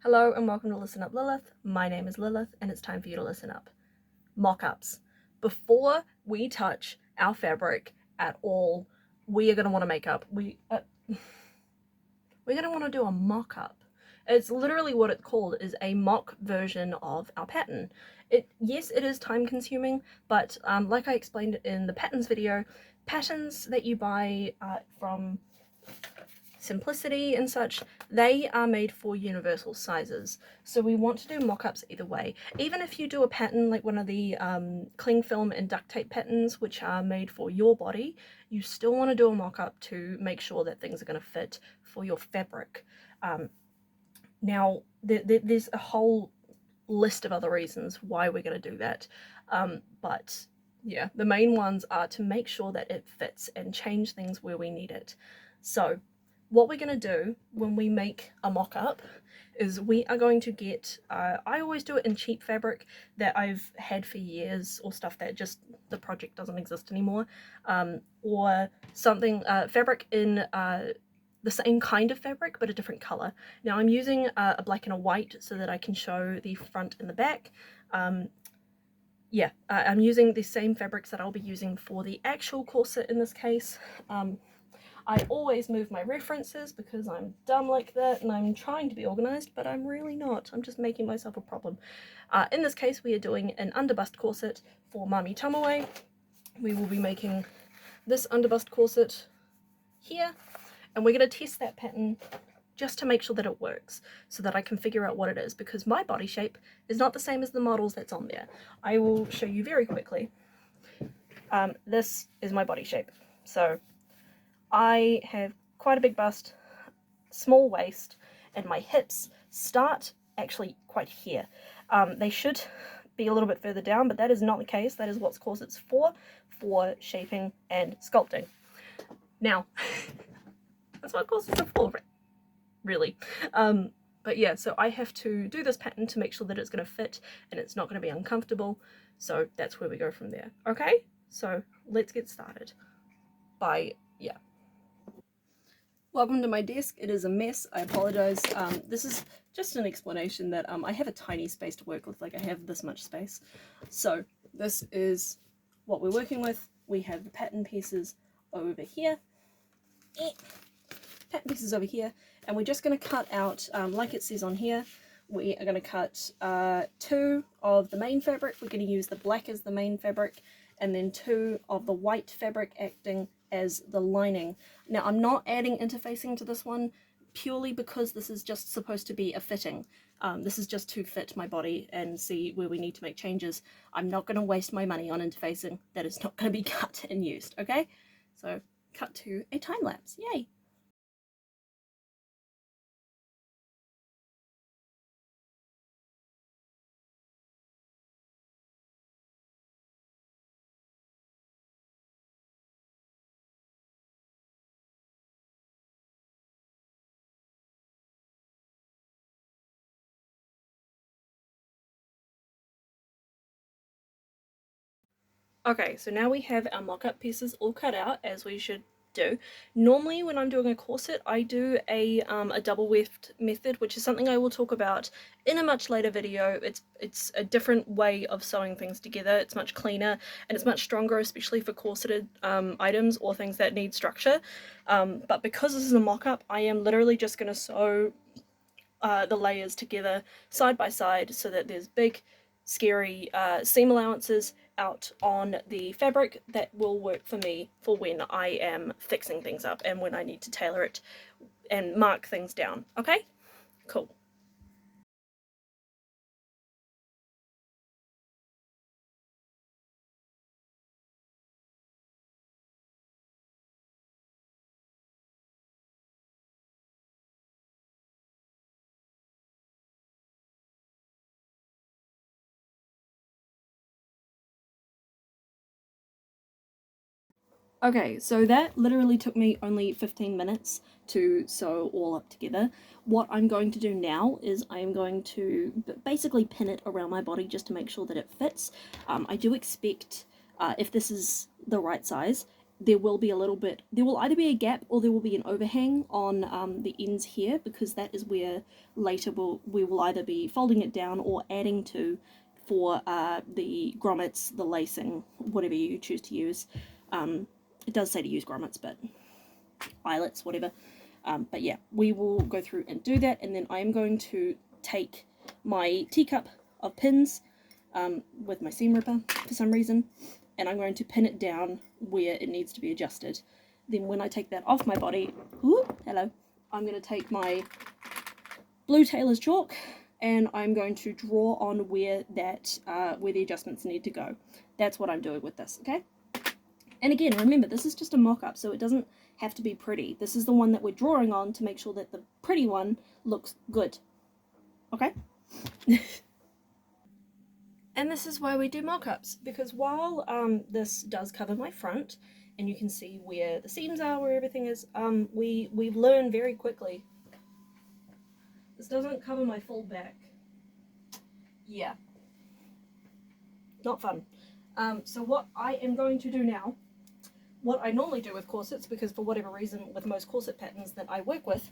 Hello and welcome to Listen Up Lilith. My name is Lilith and it's time for you to listen up. Mock-ups. Before we touch our fabric at all, we are going to want to make up. We're going to want to do a mock-up. It's literally what it's called, is a mock version of our pattern. Yes, it is time consuming, but like I explained in the patterns video, patterns that you buy from Simplicity and such, they are made for universal sizes. So we want to do mock-ups either way. Even if you do a pattern like one of the cling film and duct tape patterns, which are made for your body, you still want to do a mock-up to make sure that things are going to fit for your fabric. Now, there's a whole list of other reasons why we're going to do that. But yeah, the main ones are to make sure that it fits and change things where we need it. So what we're going to do when we make a mock-up is we are going to get, I always do it in cheap fabric that I've had for years, or stuff that just, the project doesn't exist anymore, or something, fabric in the same kind of fabric but a different color. Now I'm using a black and a white so that I can show the front and the back. Yeah, I'm using the same fabrics that I'll be using for the actual corset in this case. I always move my references because I'm dumb like that and I'm trying to be organized, but I'm really not. I'm just making myself a problem. In this case, we are doing an underbust corset for Mami Tamaway. We will be making this underbust corset here, and we're going to test that pattern just to make sure that it works, so that I can figure out what it is, because my body shape is not the same as the models that's on there. I will show you very quickly. This is my body shape. So I have quite a big bust, small waist, and my hips start actually quite here. They should be a little bit further down, but that is not the case. That is what corsets for shaping and sculpting. Now, that's what corsets are for, really. But yeah, so I have to do this pattern to make sure that it's going to fit and it's not going to be uncomfortable. So that's where we go from there. Okay, so let's get started. Yeah. Welcome to my desk. It is a mess. I apologize. This is just an explanation that I have a tiny space to work with. Like, I have this much space. So this is what we're working with. We have the pattern pieces over here. Pattern pieces over here. And we're just going to cut out, like it says on here, we are going to cut 2 of the main fabric. We're going to use the black as the main fabric, and then 2 of the white fabric acting as the lining. Now I'm not adding interfacing to this one purely because this is just supposed to be a fitting. This is just to fit my body and see where we need to make changes. I'm not going to waste my money on interfacing. That is not going to be cut and used, okay? So cut to a time lapse. Yay! Okay, so now we have our mock-up pieces all cut out, as we should do. Normally when I'm doing a corset, I do a double weft method, which is something I will talk about in a much later video. It's a different way of sewing things together. It's much cleaner and it's much stronger, especially for corseted items or things that need structure. But because this is a mock-up, I am literally just going to sew the layers together side by side so that there's big, scary seam allowances out on the fabric that will work for me for when I am fixing things up and when I need to tailor it and mark things down. Okay? Cool. Okay, so that literally took me only 15 minutes to sew all up together. What I'm going to do now is I am going to basically pin it around my body just to make sure that it fits. I do expect, if this is the right size, there will be a little bit, there will either be a gap or there will be an overhang on the ends here, because that is where later we will either be folding it down or adding to for the grommets, the lacing, whatever you choose to use. It does say to use grommets, but eyelets, whatever. But yeah, we will go through and do that, and then I am going to take my teacup of pins with my seam ripper for some reason, and I'm going to pin it down where it needs to be adjusted. Then when I take that off my body, I'm going to take my blue tailor's chalk and I'm going to draw on where where the adjustments need to go. That's what I'm doing with this, okay? And again, remember, this is just a mock-up, so it doesn't have to be pretty. This is the one that we're drawing on to make sure that the pretty one looks good, okay? And this is why we do mock-ups, because while this does cover my front, and you can see where the seams are, where everything is, we learn very quickly. This doesn't cover my full back. Yeah. Not fun. So what I am going to do now, what I normally do with corsets, because for whatever reason with most corset patterns that I work with,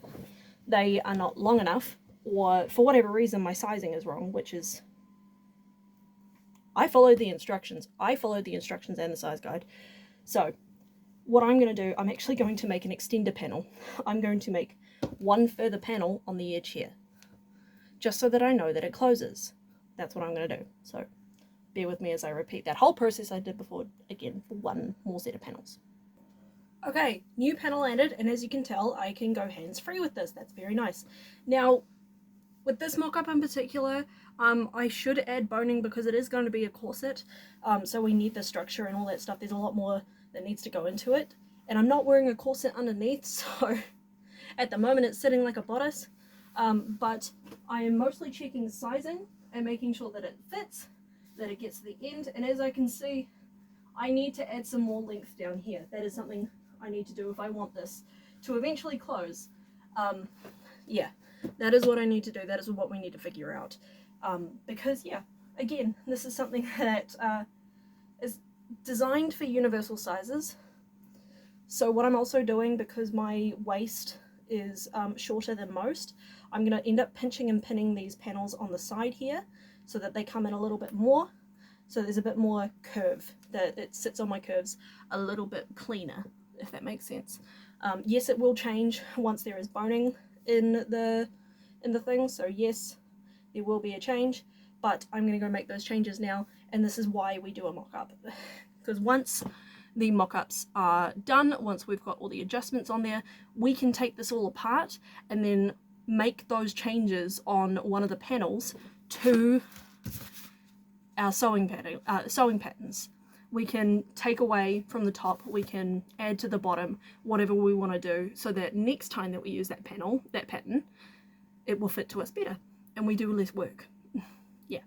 they are not long enough, or for whatever reason my sizing is wrong, which is... I followed the instructions. I followed the instructions and the size guide. So what I'm going to do, I'm actually going to make an extender panel. I'm going to make one further panel on the edge here, just so that I know that it closes. That's what I'm going to do. So bear with me as I repeat that whole process I did before, again, for one more set of panels. Okay, new panel added, and as you can tell, I can go hands-free with this. That's very nice. Now, with this mock-up in particular, I should add boning because it is going to be a corset, so we need the structure and all that stuff. There's a lot more that needs to go into it, and I'm not wearing a corset underneath, so at the moment it's sitting like a bodice, but I am mostly checking the sizing and making sure that it fits, that it gets to the end, and as I can see, I need to add some more length down here. That is something I need to do if I want this to eventually close. Yeah, that is what I need to do. That is what we need to figure out. Because, yeah, again, this is something that is designed for universal sizes. So what I'm also doing, because my waist is shorter than most, I'm going to end up pinching and pinning these panels on the side here so that they come in a little bit more. So there's a bit more curve, that it sits on my curves a little bit cleaner, if that makes sense. Yes, it will change once there is boning in the thing, so yes, there will be a change, but I'm going to go make those changes now, and this is why we do a mock-up. Because once the mock-ups are done, once we've got all the adjustments on there, we can take this all apart and then make those changes on one of the panels to our sewing patterns. We can take away from the top, we can add to the bottom, whatever we want to do, so that next time that we use that pattern, it will fit to us better and we do less work. Yeah,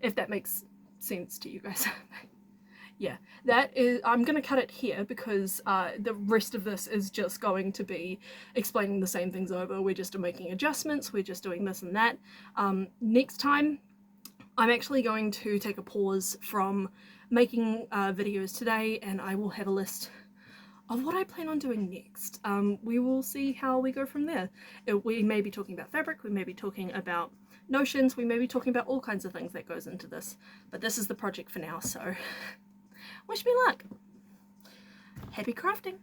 if that makes sense to you guys. Yeah, that is, I'm going to cut it here because the rest of this is just going to be explaining the same things over. We're just making adjustments, we're just doing this and that. Next time, I'm actually going to take a pause from making videos today, and I will have a list of what I plan on doing next. We will see how we go from there. We may be talking about fabric, we may be talking about notions, we may be talking about all kinds of things that goes into this, but this is the project for now, so wish me luck. Happy crafting!